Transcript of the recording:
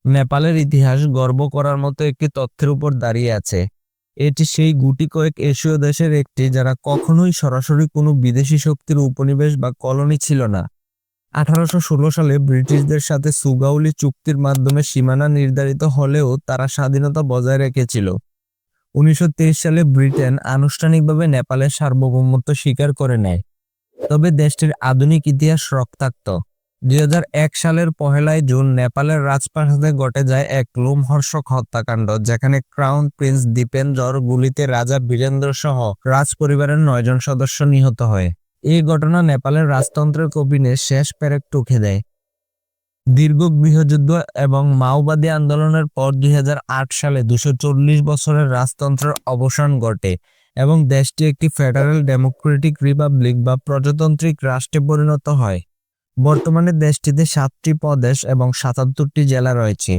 নেপালের ইতিহাস গর্ব করার মতো একটি তথ্যের উপর দাঁড়িয়ে আছে। এটি সেই গুটি কয়েক এশীয় দেশের একটি যারা কখনোই সরাসরি কোনো বিদেশি শক্তির উপনিবেশ বা কলোনি ছিল না। 1816 সালে ব্রিটিশদের সাথে সুগাউলি চুক্তির মাধ্যমে সীমানা নির্ধারিত হলেও তারা স্বাধীনতা বজায় রেখেছিল। 1923 সালে ব্রিটেন আনুষ্ঠানিকভাবে নেপালের সার্বভৌমত্ব স্বীকার করে নেয়। তবে দেশটির আধুনিক ইতিহাস রক্তাক্ত। 2001 সালের 1 জুন নেপালের রাজপ্রাসাদে ঘটে যায় এক লোমহর্ষক হত্যাকাণ্ড, যেখানে ক্রাউন প্রিন্স দীপেন্দ্রর গুলিতে রাজা বীরেন্দ্র সহ রাজ পরিবারের 9 জন সদস্য নিহত হয়। এই ঘটনা নেপালের রাজতন্ত্রের কবিনে শেষ পেরেক টুকে দেয়। দীর্ঘ গৃহযুদ্ধ এবং মাওবাদী আন্দোলনের পর 2008 সালে 240 বছরের রাজতন্ত্রের অবসান ঘটে এবং দেশটি একটি ফেডারেল ডেমোক্রেটিক রিপাবলিক বা প্রজাতান্ত্রিক রাষ্ট্রে পরিণত হয়। বর্তমানে দেশটিতে 7টি প্রদেশ এবং 77টি জেলা রয়েছে।